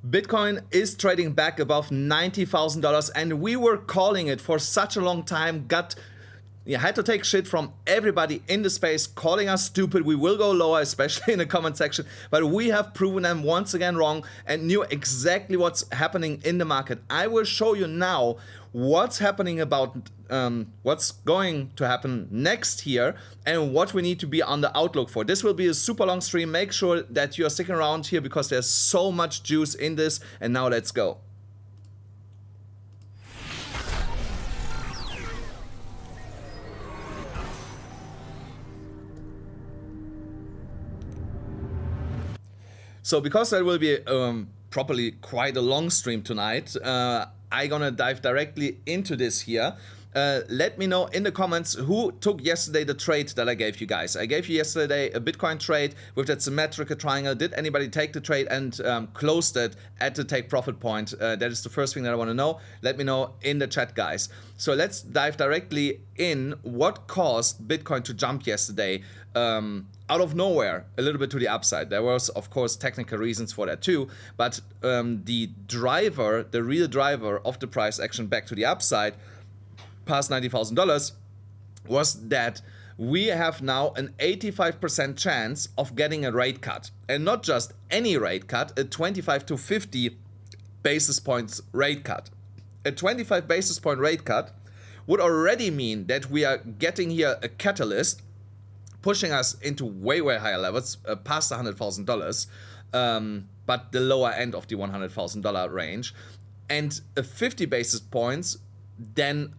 Bitcoin is trading back above $90,000 and we were calling it for such a long time, had to take shit from everybody in the space calling us stupid. We will go lower, especially in the comment section, but we have proven them once again wrong and knew exactly what's happening in the market. I will show you now what's happening about what's going to happen next here and what we need to be on the outlook for. This will be a super long stream. Make sure that you are sticking around here because there's so much juice in this. And now let's go. So because there will be properly quite a long stream tonight, I'm gonna dive directly into this here. Let me know in the comments who took yesterday the trade that I gave you guys. I gave you yesterday a Bitcoin trade with that symmetrical triangle. Did anybody take the trade and closed it at the take profit point? That is the first thing that I want to know. Let me know in the chat, guys. So let's dive directly in. What caused Bitcoin to jump yesterday out of nowhere a little bit to the upside? There was, of course, technical reasons for that too, but the real driver of the price action back to the upside past $90,000 was that we have now an 85% chance of getting a rate cut, and not just any rate cut, a 25 to 50 basis points rate cut. A 25 basis point rate cut would already mean that we are getting here a catalyst pushing us into way higher levels, past $100,000, but the lower end of the $100,000 range, and a 50 basis points, then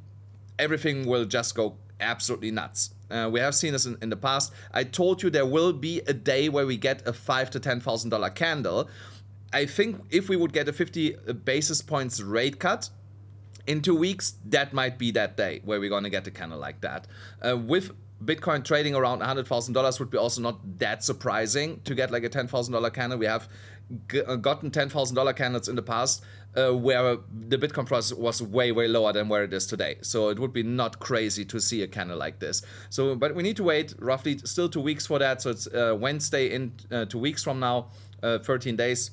everything will just go absolutely nuts. We have seen this in the past. I told you there will be a day where we get a $5,000 to $10,000 candle. I think if we would get a 50 basis points rate cut in 2 weeks, that might be that day where we're going to get a candle like that. With Bitcoin trading around $100,000 would be also not that surprising to get like a $10,000 candle. We have gotten $10,000 candles in the past where the Bitcoin price was way lower than where it is today. So it would be not crazy to see a candle like this. So, but we need to wait roughly still 2 weeks for that. So it's Wednesday in 2 weeks from now, 13 days.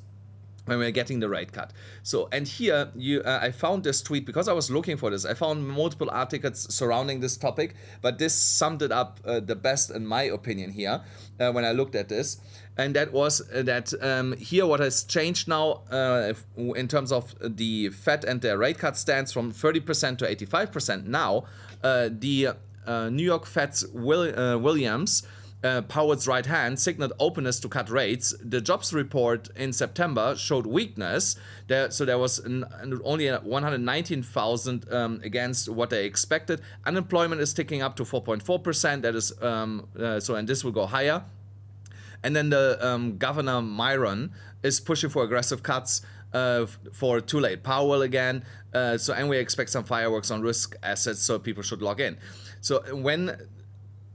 When we're getting the rate cut. So, and here I found this tweet because I was looking for this. I found multiple articles surrounding this topic, but this summed it up the best in my opinion here when I looked at this. And that was that here what has changed now in terms of the Fed and their rate cut stance from 30% to 85% now. The New York Fed's Williams, Powell's right hand, signaled openness to cut rates. The jobs report in September showed weakness. So there was only 119,000 against what they expected. Unemployment is ticking up to 4.4%. That is and this will go higher. And then the Governor Myron is pushing for aggressive cuts for too late Powell again. And we expect some fireworks on risk assets, so people should log in. So when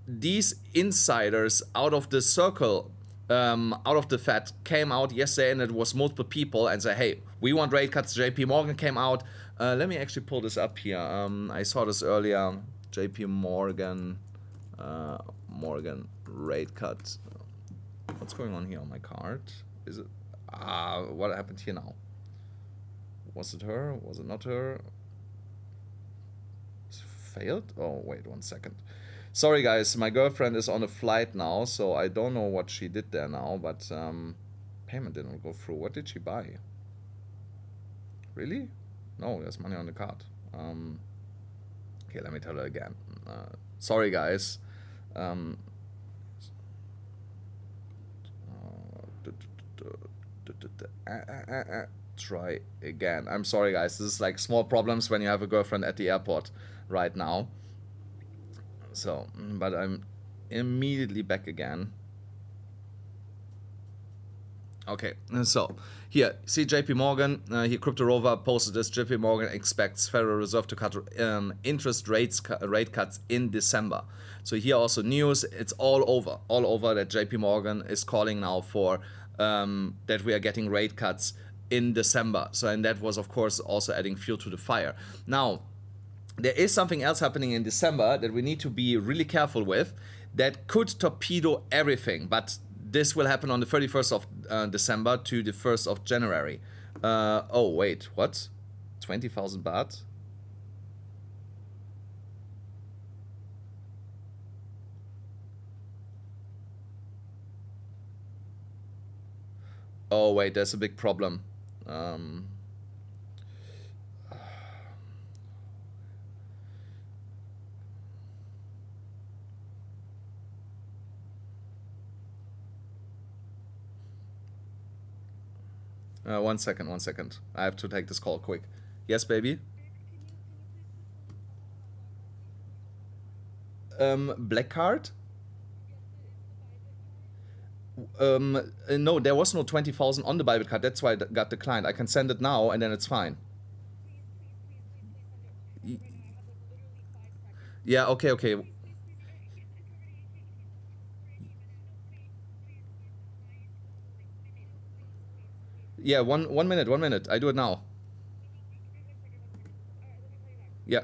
these insiders out of the circle, out of the Fed, came out yesterday, and it was multiple people, and say, hey, we want rate cuts. JP Morgan came out. Let me actually pull this up here. I saw this earlier. JP Morgan, Morgan rate cut. What's going on here on my card? Is it? What happened here now? Was it her? Was it not her? Failed? Oh, wait 1 second. Sorry guys, my girlfriend is on a flight now, so I don't know what she did there now, but payment didn't go through. What did she buy? Really? No, there's money on the card. Okay, let me tell her again. Sorry guys. Try again. I'm sorry guys, this is like small problems when you have a girlfriend at the airport right now. So, but I'm immediately back again. Okay, so here, see JP Morgan, here Crypto Rover posted this. JP Morgan expects Federal Reserve to cut interest rate cuts in December. So here also news, it's all over that JP Morgan is calling now for that we are getting rate cuts in December. So, and that was of course also adding fuel to the fire. Now, there is something else happening in December that we need to be really careful with that could torpedo everything, but this will happen on the 31st of December to the 1st of January. Oh, wait, what? 20,000 baht? Oh, wait, there's a big problem. Um, 1 second, 1 second. I have to take this call quick. Yes, baby? Black card? No, there was no 20,000 on the BYBIT card. That's why it got declined. I can send it now and then it's fine. Yeah, okay, okay. Yeah, one minute, 1 minute. I do it now. Yeah.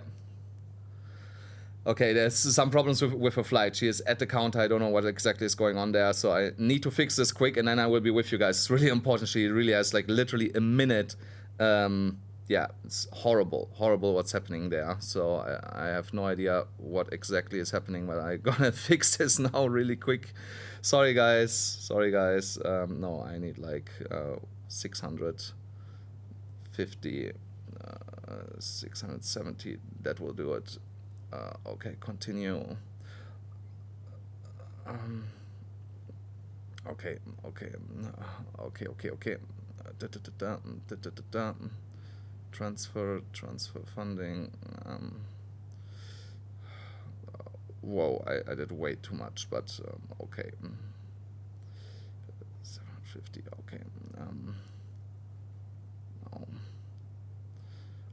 Okay, there's some problems with her flight. She is at the counter. I don't know what exactly is going on there. So I need to fix this quick and then I will be with you guys. It's really important. She really has like literally a minute. Yeah, it's horrible, horrible what's happening there. So I have no idea what exactly is happening, but I'm gonna fix this now really quick. Sorry guys, sorry guys. No, I need like 650, 670, that will do it. Okay, continue. Okay, okay, okay. Transfer funding. Whoa, I did way too much, but okay. 750, okay.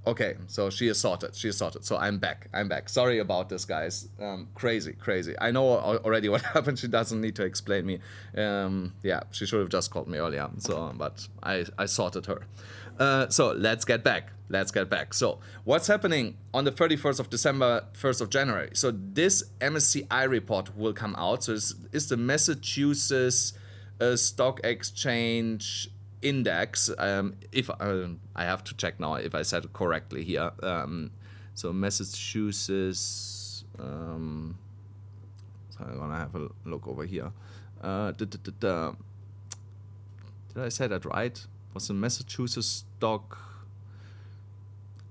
Okay, so she is sorted. She is sorted. So I'm back. I'm back. Sorry about this, guys. Crazy, crazy. I know already what happened. She doesn't need to explain me. Yeah, she should have just called me earlier. So, but I sorted her. So let's get back. Let's get back. So what's happening on the 31st of December, 1st of January? So this MSCI report will come out. So this is the Massachusetts Stock Exchange Index. If I have to check now if I said it correctly here. So Massachusetts. So I'm gonna have a look over here. Did I say that right? Was the Massachusetts stock?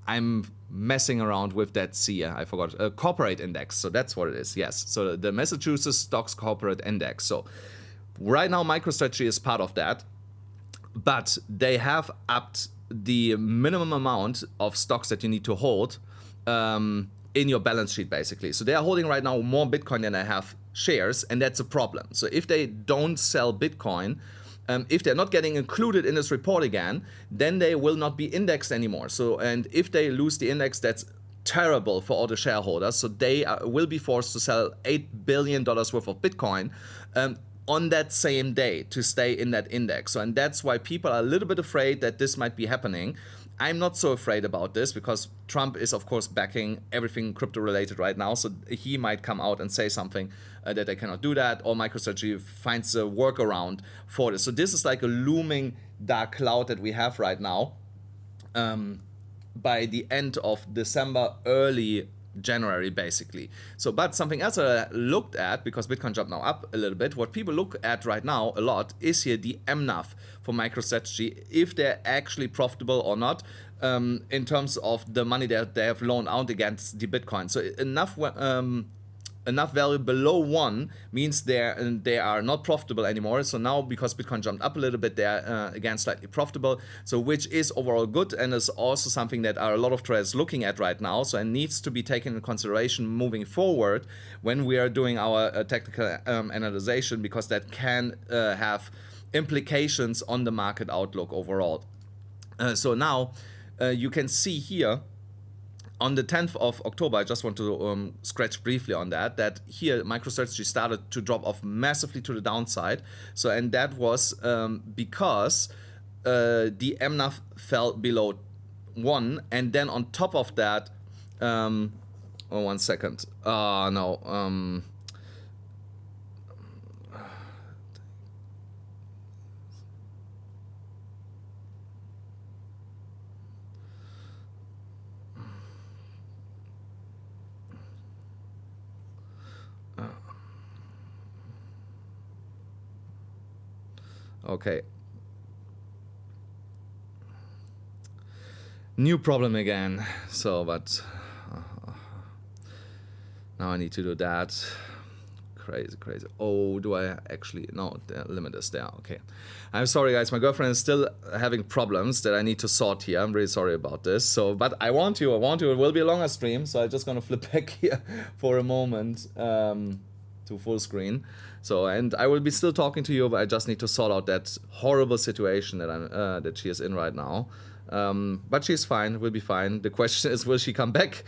I'm messing around with that C. I forgot. Corporate index. So that's what it is. Yes. So the Massachusetts Stocks Corporate Index. So right now, MicroStrategy is part of that. But they have upped the minimum amount of stocks that you need to hold in your balance sheet, basically. So they are holding right now more Bitcoin than they have shares, and that's a problem. So if they don't sell Bitcoin, if they're not getting included in this report again, then they will not be indexed anymore. So, and if they lose the index, that's terrible for all the shareholders. So they will be forced to sell $8 billion worth of Bitcoin on that same day to stay in that index. So, and that's why people are a little bit afraid that this might be happening. I'm not so afraid about this because Trump is, of course, backing everything crypto related right now. So he might come out and say something that they cannot do that, or MicroStrategy finds a workaround for this. So this is like a looming dark cloud that we have right now. By the end of December, early January, basically. So, but something else that I looked at, because Bitcoin jumped now up a little bit, what people look at right now a lot is here the MNAV for MicroStrategy, if they're actually profitable or not, in terms of the money that they have loaned out against the Bitcoin. So enough value below 1 means they are not profitable anymore. So now, because Bitcoin jumped up a little bit, they're again slightly profitable. So which is overall good, and is also something that are a lot of traders looking at right now. So it needs to be taken into consideration moving forward when we are doing our technical analysis, because that can have implications on the market outlook overall. So now you can see here, on the 10th of October, I just want to scratch briefly on that here MicroStrategy started to drop off massively to the downside. So, and that was because the MNAV fell below 1, and then on top of that, oh, 1 second. No. Okay. New problem again. So, but now I need to do that. Crazy, crazy. Oh, do I actually? No, the limit is there. Okay. I'm sorry, guys. My girlfriend is still having problems that I need to sort here. I'm really sorry about this. So, but I want you. It will be a longer stream. So I'm just going to flip back here for a moment to full screen. So, and I will be still talking to you, but I just need to sort out that horrible situation that that she is in right now. But she's fine. Will be fine. The question is, will she come back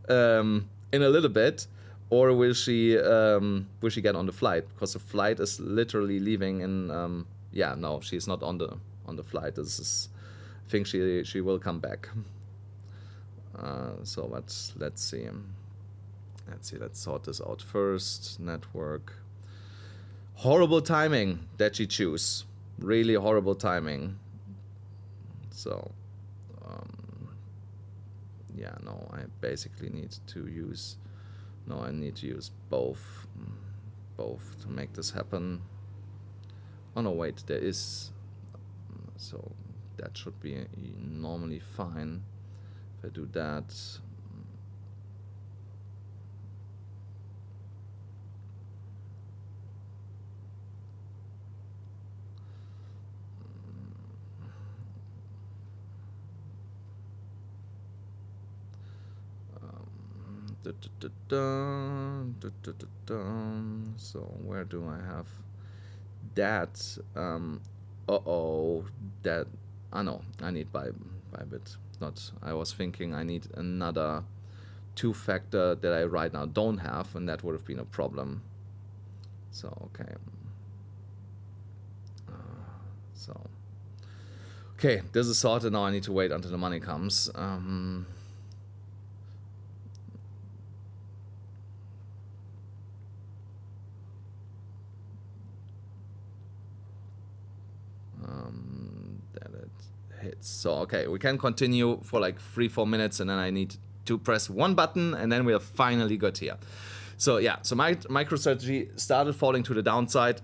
in a little bit? Or will she get on the flight? Because the flight is literally leaving in yeah, no, she's not on the flight. This is, I think she will come back. So let's see. Let's sort this out first. Network. Horrible timing that she chose. Really horrible timing. So yeah, no, I basically need to use. No, I need to use both to make this happen. Oh no, wait, there is, so that should be normally fine if I do that. So where do I have that? Uh-oh, that, no, I need BYBIT. Not, I was thinking I need another two-factor that I right now don't have, and that would have been a problem. So, okay. Okay, this is sorted. Now I need to wait until the money comes. That it hits. So okay, we can continue for like 3-4 minutes, and then I need to press one button, and then we are finally good here. So yeah, so my MicroStrategy started falling to the downside.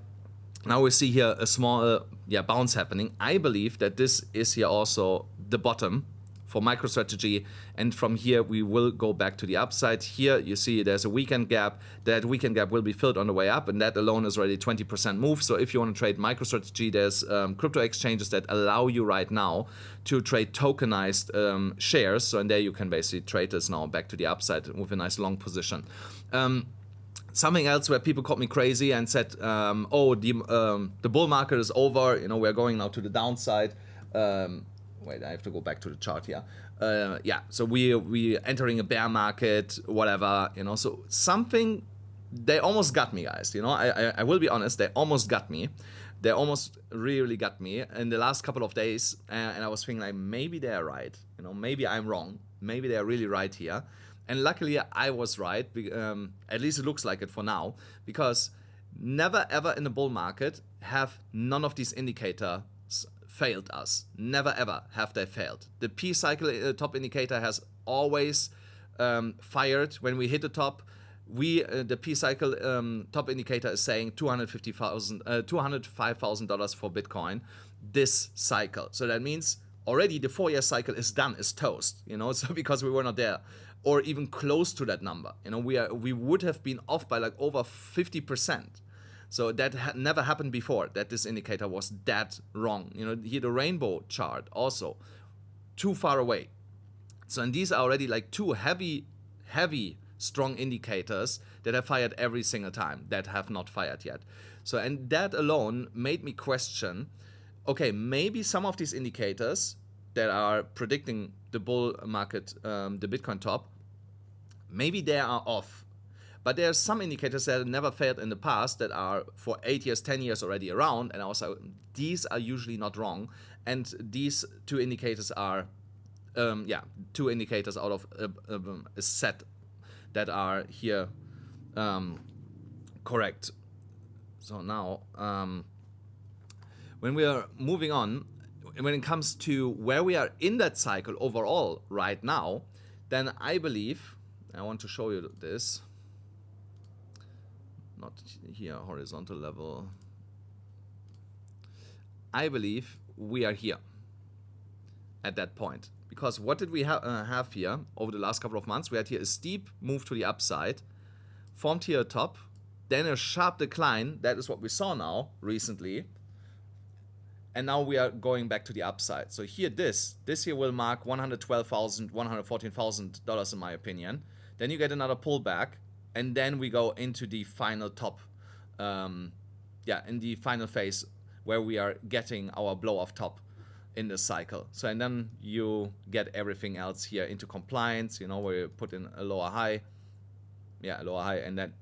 Now we see here a small bounce happening. I believe that this is here also the bottom for MicroStrategy, and from here we will go back to the upside. Here you see there's a weekend gap. That weekend gap will be filled on the way up, and that alone is already 20% move. So if you want to trade MicroStrategy, there's crypto exchanges that allow you right now to trade tokenized shares. So in there you can basically trade this now back to the upside with a nice long position. Something else where people called me crazy and said, oh, the bull market is over, you know, we're going now to the downside. Wait, I have to go back to the chart here. Yeah, so we entering a bear market, whatever, you know. So something, they almost got me, guys. You know, I will be honest, they almost got me. They almost really got me in the last couple of days, and I was thinking like maybe they're right. You know, maybe I'm wrong. Maybe they're really right here. And luckily I was right. At least it looks like it for now, because never ever in the bull market have none of these indicators failed us. Never ever have they failed. The P cycle top indicator has always fired when we hit the top. The P cycle top indicator is saying $205,000 for Bitcoin this cycle. So that means already the 4-year cycle is done, is toast. You know, so because we were not there, or even close to that number. You know, we would have been off by like over 50%. So that never happened before, that this indicator was that wrong. You know, here the rainbow chart also too far away. So, and these are already like two heavy, strong indicators that have fired every single time, that have not fired yet. So, and that alone made me question, okay, maybe some of these indicators that are predicting the bull market, the Bitcoin top, maybe they are off. But there are some indicators that have never failed in the past that are for 8 years, 10 years already around, and also these are usually not wrong. And these two indicators are, two indicators out of a set that are here correct. So now, when we are moving on, when it comes to where we are in that cycle overall right now, then I believe, I want to show you this. Not here, horizontal level. I believe we are here at that point. Because what did we have here over the last couple of months? We had here a steep move to the upside, formed here a top, then a sharp decline. That is what we saw now recently. And now we are going back to the upside. So here, this here will mark $112,000, $114,000 in my opinion. Then you get another pullback, and then we go into the final top, in the final phase where we are getting our blow off top in the cycle. So, and then you get everything else here into compliance, you know, where you put in a lower high, a lower high, and then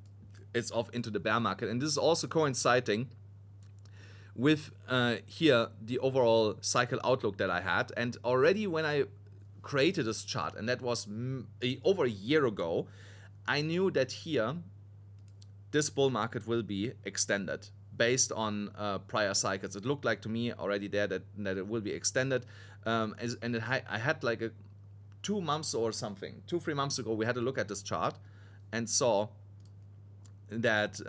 it's off into the bear market. And this is also coinciding with here the overall cycle outlook that I had. And already when I created this chart, and that was over a year ago, I knew that here this bull market will be extended based on prior cycles. It looked like to me already there that it will be extended, and I had like 2 months or something, 2-3 months ago, we had a look at this chart and saw that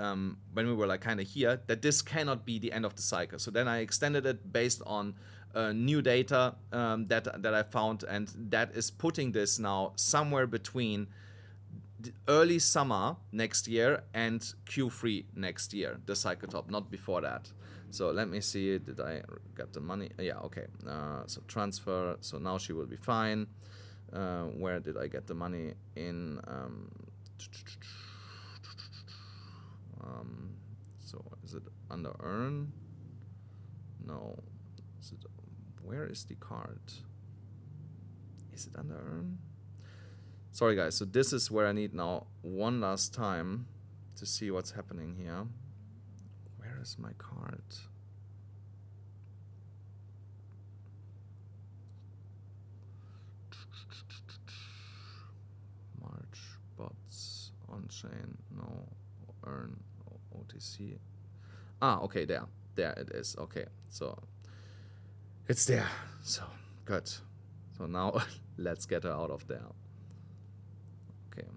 when we were like kind of here, that this cannot be the end of the cycle. So then I extended it based on new data that I found, and that is putting this now somewhere between the early summer next year and Q3 next year, the cycle top, not before that. So let me see, did I get the money? Yeah, okay. So transfer, so now she will be fine. Where did I get the money in? So is it under earn? No. Is it, where is the card? Is it under earn? Sorry guys, so this is where I need now one last time to see what's happening here. Where is my card? March bots on chain, no, earn, OTC. Ah, okay, there it is. Okay, so it's there. So good. So now let's get her out of there. Okay.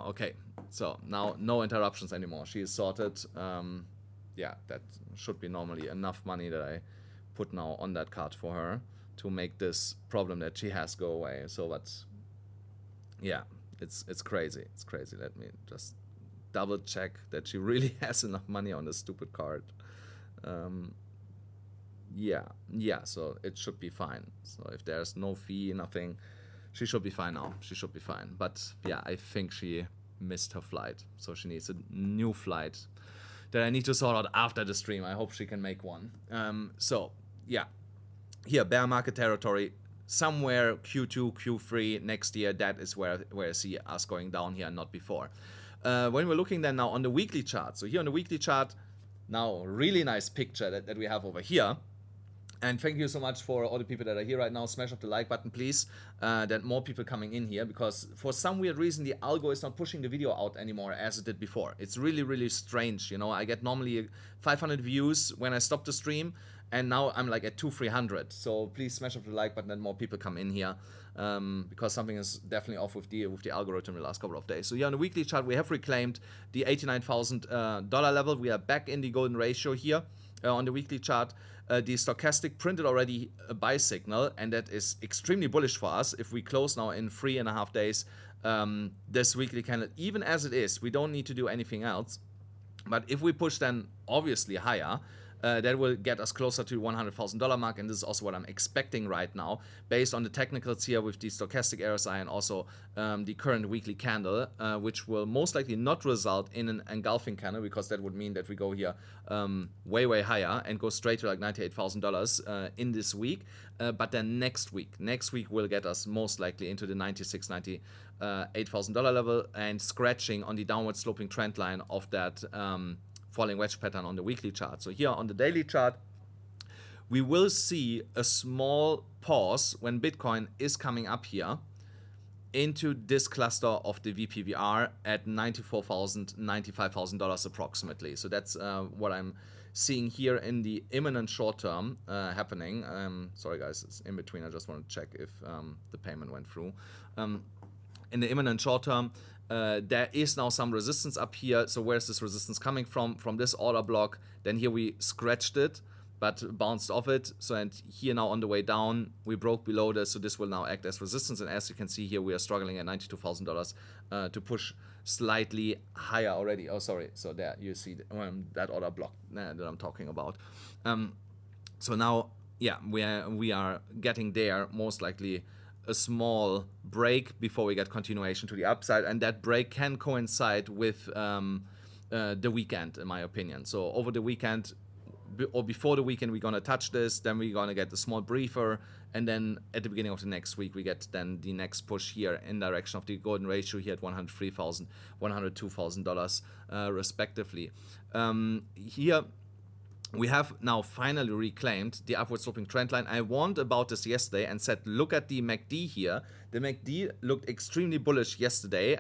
Okay, so now no interruptions anymore. She is sorted. Yeah, that should be normally enough money that I put now on that card for her to make this problem that she has go away. So, but yeah, it's crazy. It's crazy. Let me just double check that she really has enough money on this stupid card. Yeah, so it should be fine. So if there's no fee, nothing, she should be fine now. She should be fine. But yeah, I think she missed her flight. So she needs a new flight that I need to sort out after the stream. I hope she can make one. So yeah, here, bear market territory, somewhere Q2, Q3 next year, that is where I see us going down here, not before. When we're looking then now on the weekly chart. So here on the weekly chart, now really nice picture that we have over here. And thank you so much for all the people that are here right now. Smash up the like button, please, that more people coming in here, because for some weird reason, the algo is not pushing the video out anymore as it did before. It's really, really strange. You know, I get normally 500 views when I stop the stream, and now I'm like at 200-300. So please smash up the like button that more people come in here, because something is definitely off with the algorithm the last couple of days. So here on the weekly chart, we have reclaimed the $89,000 level. We are back in the golden ratio here on the weekly chart. The stochastic printed already a buy signal, and that is extremely bullish for us. If we close now in 3.5 days, this weekly candle, even as it is, we don't need to do anything else. But if we push then obviously higher, that will get us closer to $100,000 mark, and this is also what I'm expecting right now, based on the technicals here with the stochastic RSI and also the current weekly candle, which will most likely not result in an engulfing candle, because that would mean that we go here way higher and go straight to like $98,000 in this week. But then next week will get us most likely into the $96,000, $98,000 level, and scratching on the downward sloping trend line of that falling wedge pattern on the weekly chart. So here on the daily chart, we will see a small pause when Bitcoin is coming up here into this cluster of the VPVR at $94,000, $95,000 approximately. So that's what I'm seeing here in the imminent short term happening. Sorry guys, it's in between. I just want to check if the payment went through. In the imminent short term, there is now some resistance up here. So where's this resistance coming from? From this order block. Then here we scratched it, but bounced off it. So and here now on the way down, we broke below this. So this will now act as resistance. And as you can see here, we are struggling at $92,000 to push slightly higher already. Oh, sorry. So there you see that order block that I'm talking about. So now, yeah, we are getting there, most likely a small break before we get continuation to the upside, and that break can coincide with the weekend, in my opinion. So over the weekend or before the weekend, we're gonna touch this, then we're gonna get a small briefer, and then at the beginning of the next week, we get then the next push here in direction of the golden ratio here at $103,000, $102,000 respectively. Here we have now finally reclaimed the upward sloping trend line. I warned about this yesterday and said, look at the MACD here. The MACD looked extremely bullish yesterday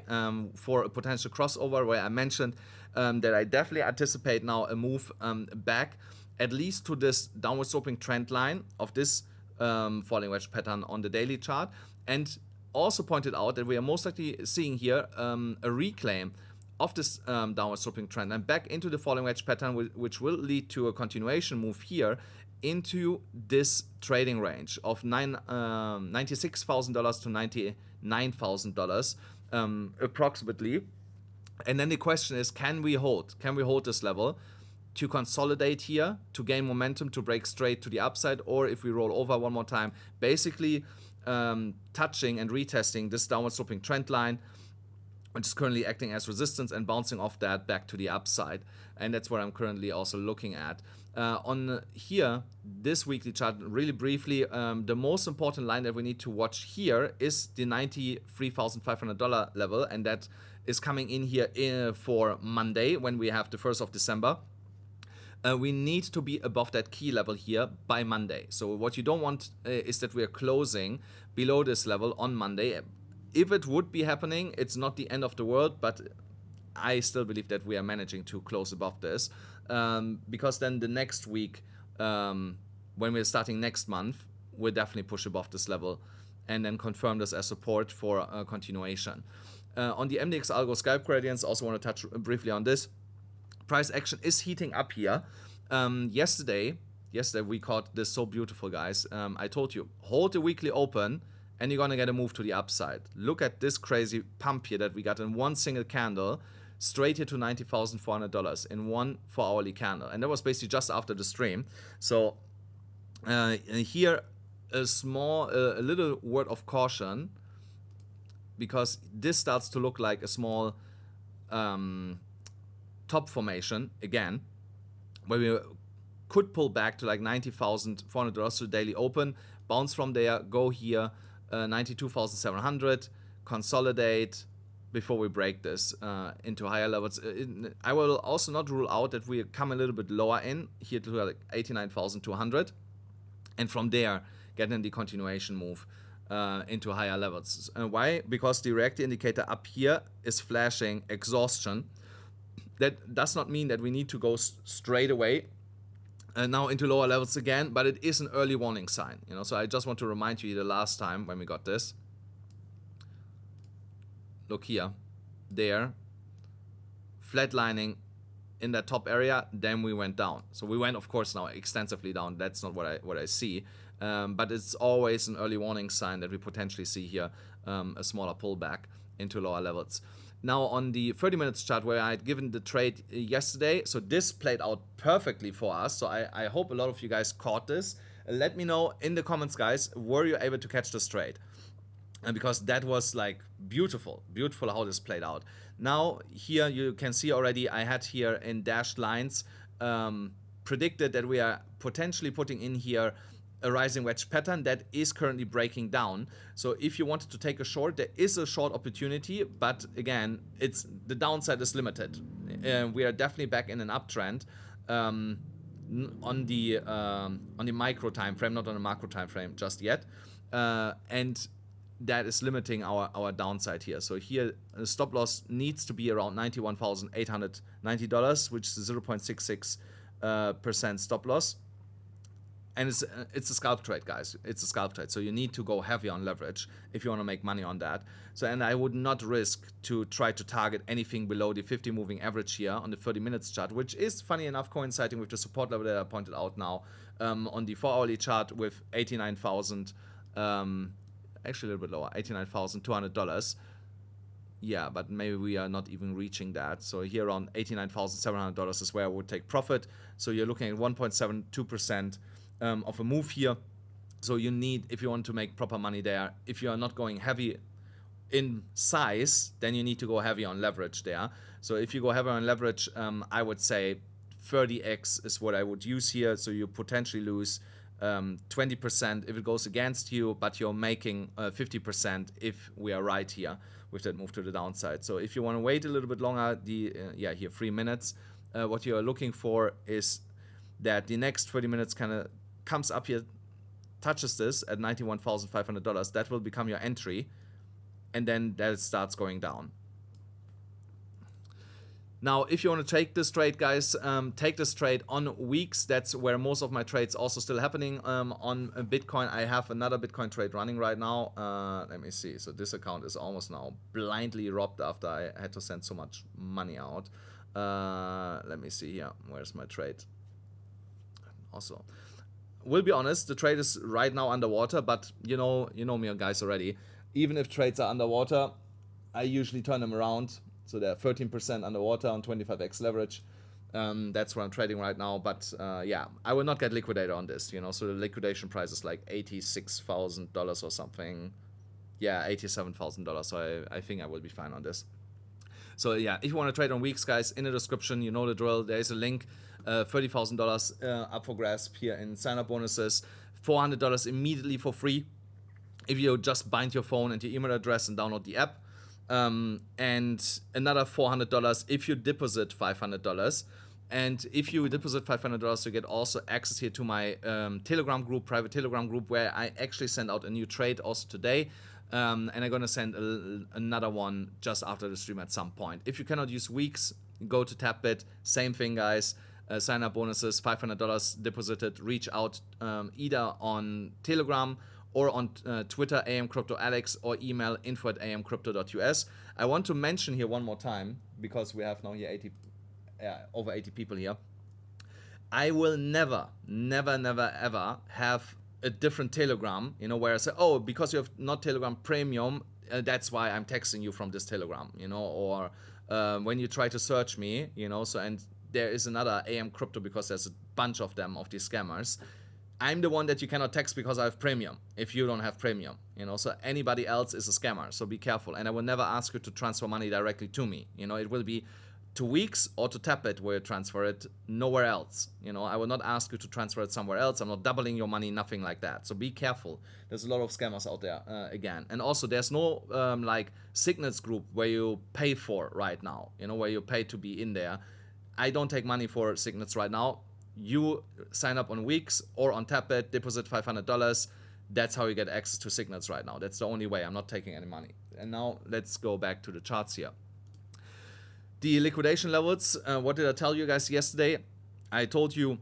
for a potential crossover, where I mentioned that I definitely anticipate now a move back at least to this downward sloping trend line of this falling wedge pattern on the daily chart, and also pointed out that we are most likely seeing here a reclaim of this downward sloping trend and back into the falling wedge pattern, which will lead to a continuation move here into this trading range of $96,000 to $99,000 approximately. And then the question is, can we hold this level to consolidate here, to gain momentum, to break straight to the upside, or if we roll over one more time, basically touching and retesting this downward sloping trend line, which is currently acting as resistance, and bouncing off that back to the upside. And that's what I'm currently also looking at. On here, this weekly chart, really briefly, the most important line that we need to watch here is the $93,500 level, and that is coming in here for Monday, when we have the 1st of December. We need to be above that key level here by Monday. So what you don't want is that we are closing below this level on Monday. If it would be happening, it's not the end of the world, but I still believe that we are managing to close above this, because then the next week, when we're starting next month, we'll definitely push above this level and then confirm this as support for continuation. On the MDX algo scalp gradients, also want to touch briefly on this. Price action is heating up here. Yesterday we caught this so beautiful, guys. I told you, hold the weekly open and you're gonna get a move to the upside. Look at this crazy pump here that we got in one single candle, straight here to $90,400 in one 4-hourly candle. And that was basically just after the stream. So here a little word of caution, because this starts to look like a small top formation again, where we could pull back to like $90,400 to daily open, bounce from there, go here, 92,700, consolidate before we break this into higher levels. I will also not rule out that we come a little bit lower in here to like 89,200, and from there get in the continuation move into higher levels. Why? Because the reactor indicator up here is flashing exhaustion. That does not mean that we need to go straight away now into lower levels again, but it is an early warning sign, you know. So I just want to remind you the last time when we got this. Look here, there, flatlining in that top area, then we went down. So we went, of course, now extensively down. That's not what I see, but it's always an early warning sign that we potentially see here a smaller pullback into lower levels. Now on the 30 minutes chart, where I had given the trade yesterday, so this played out perfectly for us. So I hope a lot of you guys caught this. Let me know in the comments, guys, were you able to catch this trade? And because that was like beautiful how this played out. Now here you can see already I had here in dashed lines predicted that we are potentially putting in here a rising wedge pattern that is currently breaking down. So if you wanted to take a short, there is a short opportunity, but again, the downside is limited. We are definitely back in an uptrend on the micro time frame, not on the macro time frame just yet. And that is limiting our downside here. So here, the stop loss needs to be around $91,890, which is 0.66% stop loss. And it's a scalp trade, guys. It's a scalp trade. So you need to go heavy on leverage if you want to make money on that. So, and I would not risk to try to target anything below the 50 moving average here on the 30 minutes chart, which is funny enough coinciding with the support level that I pointed out now on the 4-hourly chart with 89,000, actually a little bit lower, $89,200. Yeah, but maybe we are not even reaching that. So here around $89,700 is where I would take profit. So you're looking at 1.72% of a move here. So you need, if you want to make proper money there, if you are not going heavy in size, then you need to go heavy on leverage there. So if you go heavy on leverage, I would say 30x is what I would use here. So you potentially lose 20% if it goes against you, but you're making 50% if we are right here with that move to the downside. So if you want to wait a little bit longer, yeah, here 3 minutes, what you are looking for is that the next 30 minutes kind of comes up here, touches this at $91,500. That will become your entry, and then that starts going down. Now, if you want to take this trade, guys, take this trade on WEEX. That's where most of my trades also still happening on Bitcoin. I have another Bitcoin trade running right now. Let me see. So this account is almost now blindly robbed after I had to send so much money out. Let me see here. Where's my trade? Also, we'll be honest, the trade is right now underwater, but you know me, guys, already. Even if trades are underwater, I usually turn them around. So they're 13% underwater on 25x leverage. That's what I'm trading right now. But yeah, I will not get liquidated on this, So the liquidation price is like $86,000 or something. Yeah, $87,000. So I think I will be fine on this. So yeah, if you want to trade on WEEX, guys, in the description, you know the drill. There is a link, $30,000 up for grasp here in sign-up bonuses, $400 immediately for free if you just bind your phone and your email address and download the app. And another $400 if you deposit $500. And if you deposit $500, you get also access here to my Telegram group, private Telegram group, where I actually send out a new trade also today. And I'm going to send another one just after the stream at some point. If you cannot use WEEX, go to TapBit. Same thing, guys. Sign up bonuses, $500 deposited. Reach out either on Telegram or on Twitter, AMCryptoAlex, or email info@amcrypto.us. I want to mention here one more time, because we have now here over 80 people here. I will never, ever have a different Telegram, where I say, oh, because you have not Telegram Premium, that's why I'm texting you from this Telegram, or when you try to search me, so, and there is another AMCrypto because there's a bunch of them, of these scammers. I'm the one that you cannot text because I have premium, if you don't have premium, so anybody else is a scammer, so be careful. And I will never ask you to transfer money directly to me, it will be to WEEX or to TapBit where you transfer it, nowhere else. I will not ask you to transfer it somewhere else. I'm not doubling your money, nothing like that. So be careful. There's a lot of scammers out there again. And also there's no like signals group where you pay for right now, where you pay to be in there. I don't take money for signals right now. You sign up on WEEX or on TapBit, deposit $500. That's how you get access to signals right now. That's the only way. I'm not taking any money. And now let's go back to the charts here. The liquidation levels, what did I tell you guys yesterday? I told you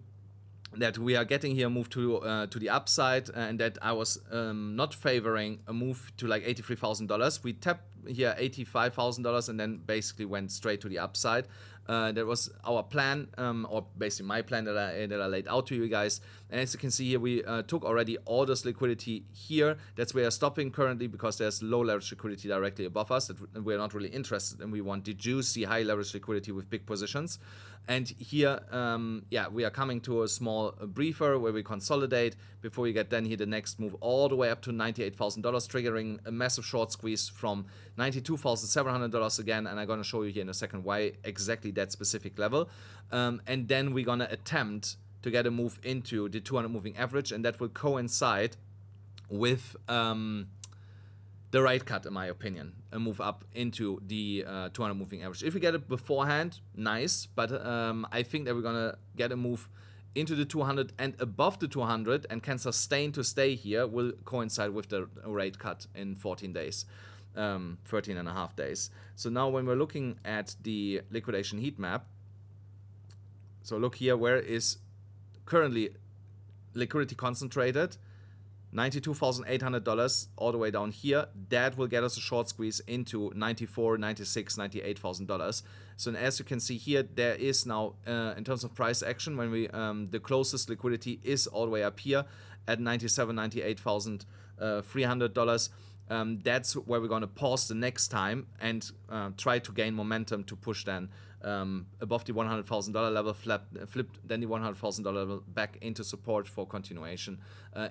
that we are getting here a move to the upside, and that I was not favoring a move to like $83,000. We tapped here $85,000 and then basically went straight to the upside. That was our plan, or basically my plan that I laid out to you guys. And as you can see here, we took already all this liquidity here. That's where we're stopping currently, because there's low leverage liquidity directly above us that we're not really interested in. We want the juicy high leverage liquidity with big positions. And here, yeah, we are coming to a small briefer where we consolidate before we get then here the next move all the way up to $98,000, triggering a massive short squeeze from $92,700 again. And I'm going to show you here in a second why exactly that specific level. And then we're going to attempt to get a move into the 200 moving average, and that will coincide with the right cut, in my opinion, a move up into the 200 moving average. If we get it beforehand, nice, but I think that we're gonna get a move into the 200 and above the 200 and can sustain to stay here will coincide with the rate cut in 14 days, 13 and a half days. So now when we're looking at the liquidation heat map, so look here, where is currently liquidity concentrated? $92,800 all the way down here. That will get us a short squeeze into $94,000, $96,000, $98,000. So as you can see here, there is now in terms of price action, when we the closest liquidity is all the way up here at $97,000, $98,300. That's where we're going to pause the next time and try to gain momentum to push then above the $100,000 level, flip then the $100,000 level back into support for continuation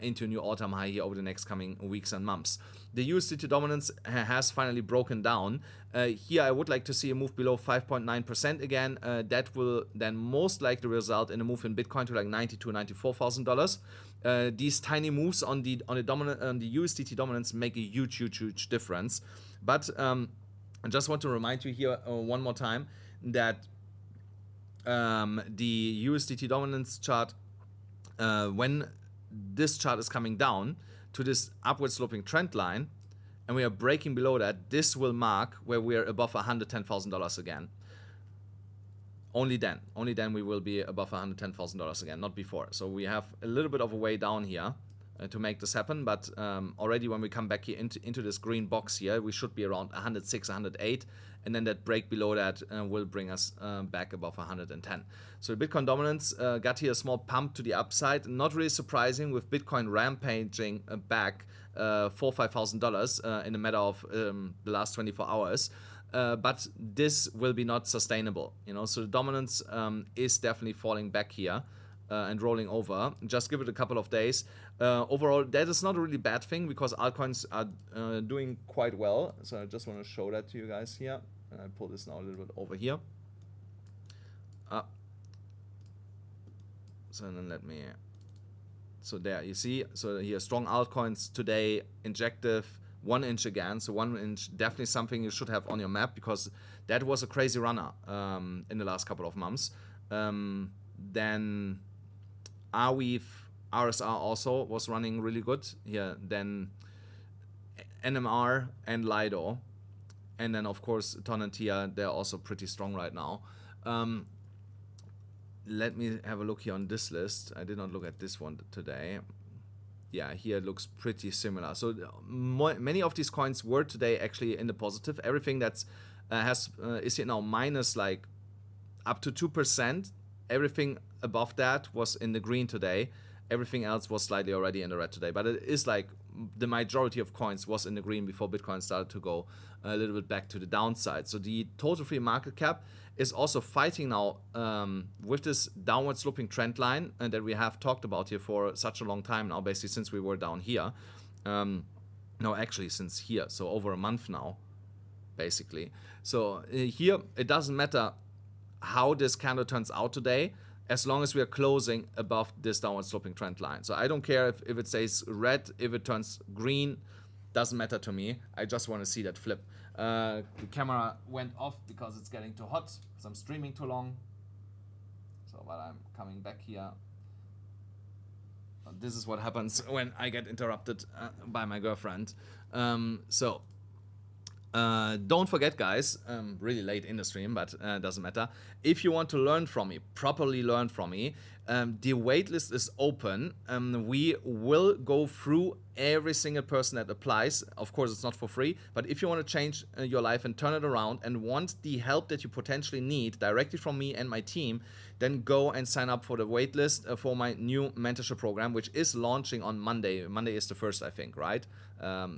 into a new all-time high here over the next coming weeks and months. The USDT dominance has finally broken down. Here I would like to see a move below 5.9% again. That will then most likely result in a move in Bitcoin to like $92,000, $94,000. These tiny moves on the USDT dominance make a huge difference. But I just want to remind you here one more time that the USDT dominance chart, when this chart is coming down to this upward sloping trend line and we are breaking below that, this will mark where we are above $110,000 again. Only then we will be above $110,000 again, not before. So we have a little bit of a way down here to make this happen, but already when we come back here into this green box here, we should be around 106, 108, and then that break below that will bring us back above 110. So Bitcoin dominance got here a small pump to the upside, not really surprising with Bitcoin rampaging back $4,000-$5,000 in a matter of the last 24 hours. But this will be not sustainable, you know. So the dominance is definitely falling back here and rolling over. Just give it a couple of days. Overall, that is not a really bad thing because altcoins are doing quite well. So I just want to show that to you guys here. And I pull this now a little bit over here. So then let me. So there you see. So here strong altcoins today, injective. 1 inch again, so 1 inch definitely something you should have on your map because that was a crazy runner in the last couple of months. Then Arweave, RSR also was running really good here. Then NMR and Lido, and then of course Ton and Tia, they're also pretty strong right now. Let me have a look here on this list. I did not look at this one today. Yeah, here it looks pretty similar. So many of these coins were today actually in the positive. Everything that's is here now minus like up to 2%. Everything above that was in the green today. Everything else was slightly already in the red today. But it is like the majority of coins was in the green before Bitcoin started to go a little bit back to the downside. So the total free market cap is also fighting now with this downward sloping trend line that we have talked about here for such a long time now, basically since we were down here. No, actually since here, so over a month now, basically. So here, it doesn't matter how this candle turns out today, as long as we are closing above this downward sloping trend line. So I don't care if it stays red, if it turns green, doesn't matter to me. I just want to see that flip. The camera went off because it's getting too hot, because I'm streaming too long. So while I'm coming back here, this is what happens when I get interrupted by my girlfriend. Don't forget, guys, really late in the stream, but doesn't matter. If you want to learn from me, properly learn from me, the waitlist is open. We will go through every single person that applies. Of course, it's not for free, but if you want to change your life and turn it around and want the help that you potentially need directly from me and my team, then go and sign up for the waitlist for my new mentorship program, which is launching on Monday. Monday is the 1st, I think, right?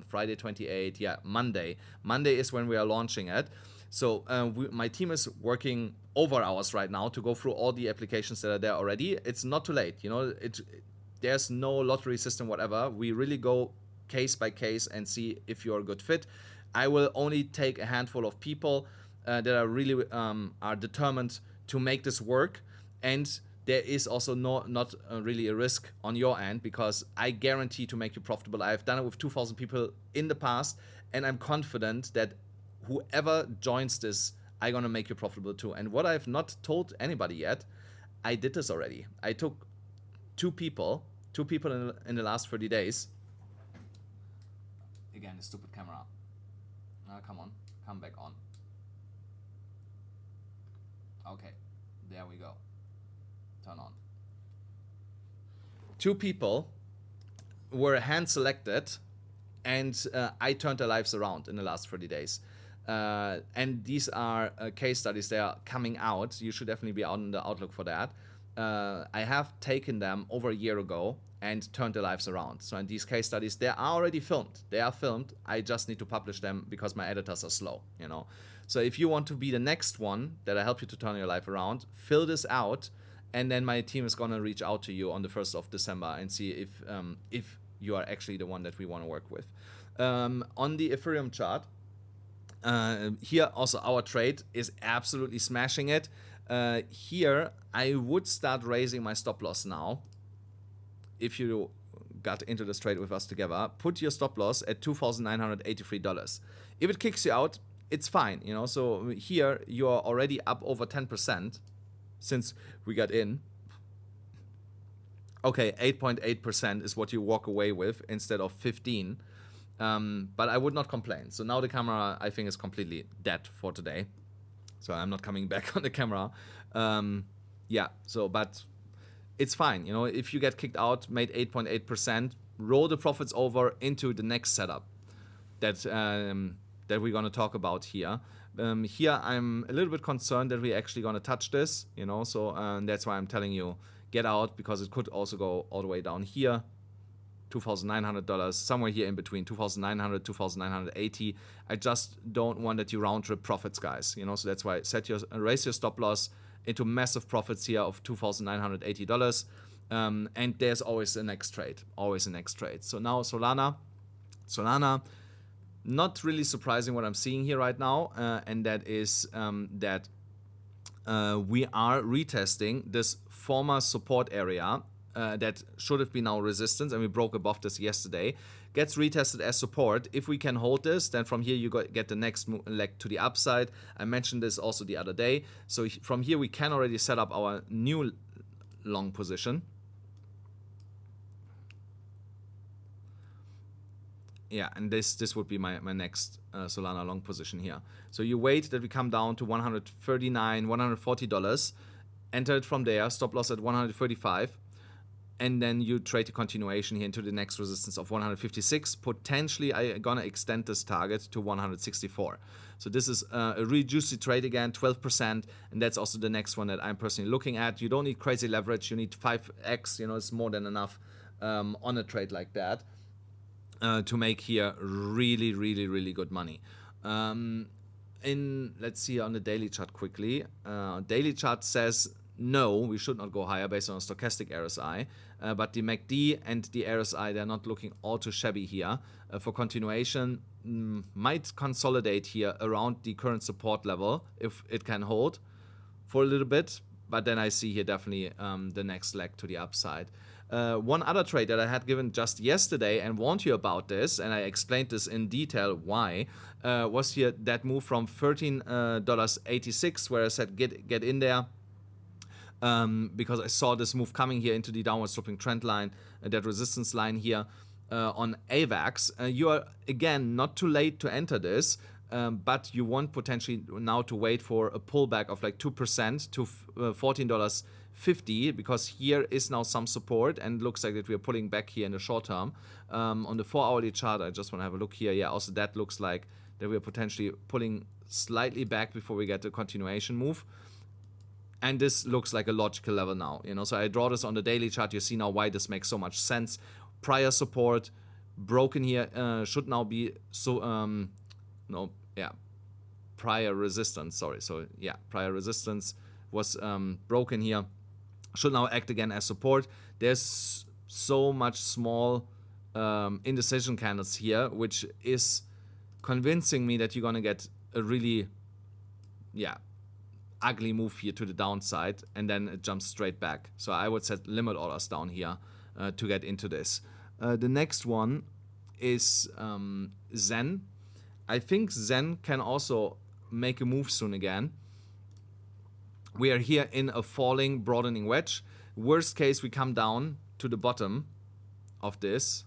Friday 28, yeah, Monday. Monday is when we are launching it. So my team is working over hours right now to go through all the applications that are there already. It's not too late, you know. There's no lottery system, whatever. We really go case by case and see if you're a good fit. I will only take a handful of people that are really are determined to make this work, and there is also not really a risk on your end because I guarantee to make you profitable. I've done it with 2,000 people in the past, and I'm confident that whoever joins this, I'm gonna make you profitable too. And what I've not told anybody yet, I did this already. I took two people in the last 30 days. Again, the stupid camera. Come on, come back on. Okay, there we go. Turn on. Two people were hand selected, and I turned their lives around in the last 30 days. And these are case studies. They are coming out. You should definitely be on the outlook for that. I have taken them over a year ago and turned their lives around. So in these case studies, they are already filmed. They are filmed. I just need to publish them because my editors are slow, you know. So if you want to be the next one that I help you to turn your life around, fill this out, and then my team is gonna reach out to you on the 1st of December and see if you are actually the one that we want to work with. On the Ethereum chart, here also our trade is absolutely smashing it. Here I would start raising my stop loss now. If you got into this trade with us together, put your stop loss at $2,983. If it kicks you out, it's fine, you know. So here you are already up over 10% since we got in. Okay, 8.8% is what you walk away with instead of 15. But I would not complain. So now the camera, I think, is completely dead for today. So I'm not coming back on the camera. Yeah, so, but it's fine. You know, if you get kicked out, made 8.8%, roll the profits over into the next setup that we're going to talk about here. Here I'm a little bit concerned that we're actually going to touch this, you know, so that's why I'm telling you, get out, because it could also go all the way down here. $2,900, somewhere here in between, 2,900, 2,980. I just don't want that you round trip profits, guys. You know, so that's why raise your stop loss into massive profits here of $2,980. And there's always a next trade, always a next trade. So now Solana, not really surprising what I'm seeing here right now, and that is that we are retesting this former support area. That should have been now resistance, and we broke above this yesterday. Gets retested as support. If we can hold this, then from here you get the next leg to the upside. I mentioned this also the other day. So from here we can already set up our new long position. Yeah, and this would be my next Solana long position here. So you wait that we come down to $139, $140, enter it from there, stop loss at 135. And then you trade the continuation here into the next resistance of 156. Potentially, I'm gonna extend this target to 164. So this is a really juicy trade again, 12%, and that's also the next one that I'm personally looking at. You don't need crazy leverage. You need 5x. You know, it's more than enough on a trade like that to make here really, really, really good money. Let's see on the daily chart quickly. Daily chart says, no, we should not go higher based on a stochastic RSI, but the MACD and the RSI, they're not looking all too shabby here. For continuation, might consolidate here around the current support level if it can hold for a little bit, but then I see here definitely the next leg to the upside. One other trade that I had given just yesterday and warned you about this, and I explained this in detail why, was here that move from $13.86 where I said get in there. Because I saw this move coming here into the downward sloping trend line, that resistance line here on AVAX. You are, again, not too late to enter this, but you want potentially now to wait for a pullback of like 2% to $14.50, because here is now some support and looks like that we are pulling back here in the short term. On the 4-hourly chart, I just want to have a look here. Yeah, also that looks like that we are potentially pulling slightly back before we get the continuation move. And this looks like a logical level now, you know. So I draw this on the daily chart. You see now why this makes so much sense. Prior support broken here should now be prior resistance. Sorry. So yeah, prior resistance was broken here. Should now act again as support. There's so much small indecision candles here, which is convincing me that you're gonna get a really, ugly move here to the downside, and then it jumps straight back. So I would set limit orders down here to get into this. The next one is Zen. I think Zen can also make a move soon again. We are here in a falling, broadening wedge. Worst case, we come down to the bottom of this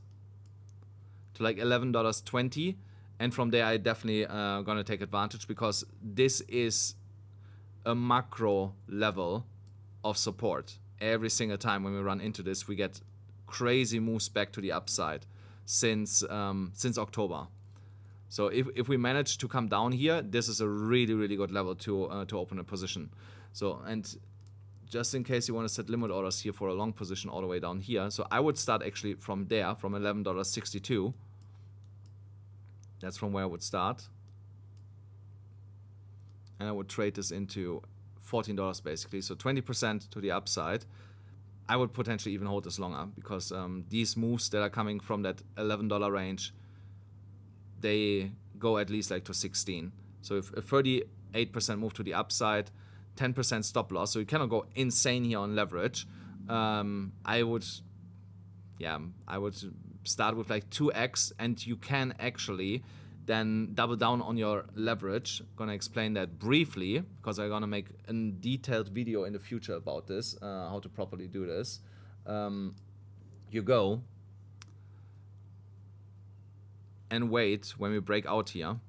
to like $11.20, and from there I definitely gonna take advantage, because this is a macro level of support. Every single time when we run into this, we get crazy moves back to the upside since October. So if we manage to come down here, this is a really good level to open a position. So, and just in case you want to set limit orders here for a long position all the way down here, so I would start actually from there, from $11.62. That's from where I would start. And I would trade this into $14 basically, so 20% to the upside. I would potentially even hold this longer, because these moves that are coming from that $11 range, they go at least like to 16. So if a 38% move to the upside, 10% stop loss, so you cannot go insane here on leverage. I would start with like 2x, and you can actually then double down on your leverage. I'm gonna explain that briefly, because I'm gonna make a detailed video in the future about this, how to properly do this. You go and wait when we break out here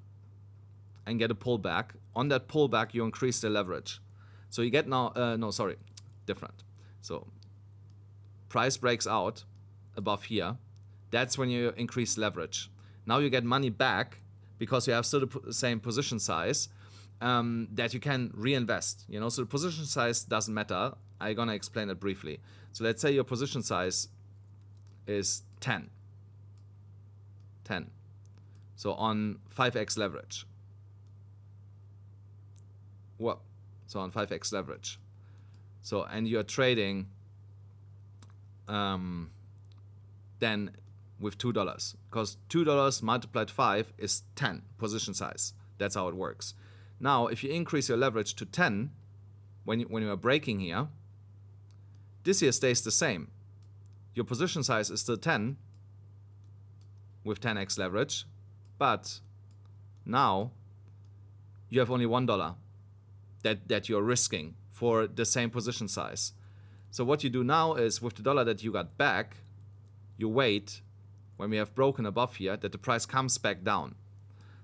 and get a pullback. On that pullback, you increase the leverage. So you get now, different. So price breaks out above here. That's when you increase leverage. Now you get money back, because you have still the same position size that you can reinvest. You know, so the position size doesn't matter. I'm gonna explain it briefly. So let's say your position size is 10. So on 5x leverage. Well, so on 5x leverage. So, and you're trading then with $2, because $2 multiplied 5 is 10 position size. That's how it works. Now, if you increase your leverage to 10, when you are breaking here, this here stays the same. Your position size is still 10 with 10x leverage, but now you have only $1 that you're risking for the same position size. So what you do now is, with the dollar that you got back, you wait when we have broken above here that the price comes back down.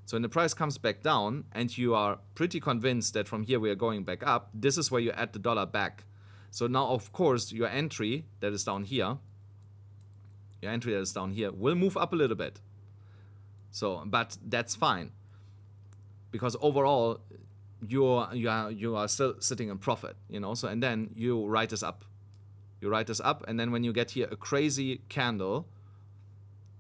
So when the price comes back down and you are pretty convinced that from here we are going back up, this is where you add the dollar back. So now, of course, your entry that is down here, will move up a little bit. So, but that's fine, because overall you are still sitting in profit, you know. So, and then you write this up. And then when you get here a crazy candle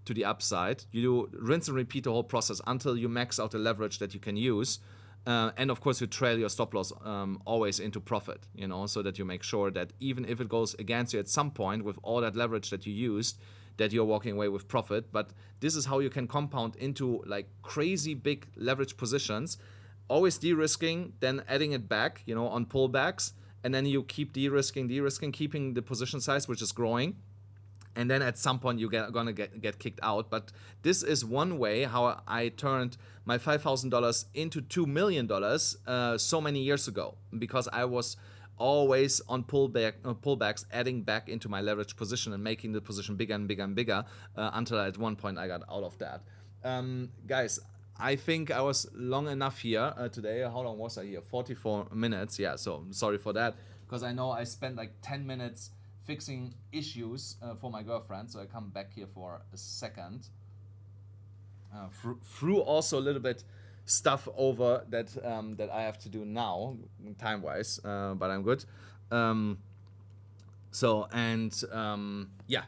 to the upside, you rinse and repeat the whole process until you max out the leverage that you can use. And of course, you trail your stop loss always into profit, you know, so that you make sure that even if it goes against you at some point with all that leverage that you used, that you're walking away with profit. But this is how you can compound into like crazy big leverage positions, always de-risking, then adding it back, you know, on pullbacks. And then you keep de-risking, keeping the position size, which is growing. And then at some point you're gonna get kicked out. But this is one way how I turned my $5,000 into $2 million so many years ago, because I was always on pullbacks, adding back into my leverage position and making the position bigger and bigger and bigger until at one point I got out of that. Guys, I think I was long enough here today. How long was I here? 44 minutes. Yeah, so sorry for that, because I know I spent like 10 minutes fixing issues for my girlfriend. So I come back here for a second. Threw also a little bit stuff over that that I have to do now, time-wise, but I'm good. Yeah.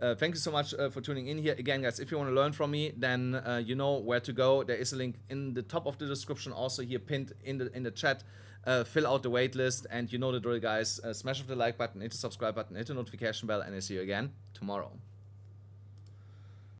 Thank you so much for tuning in here. Again, guys, if you want to learn from me, then you know where to go. There is a link in the top of the description, also here pinned in the chat. Fill out the waitlist, and you know the drill, guys. Smash the like button, hit the subscribe button, hit the notification bell, and I see you again tomorrow.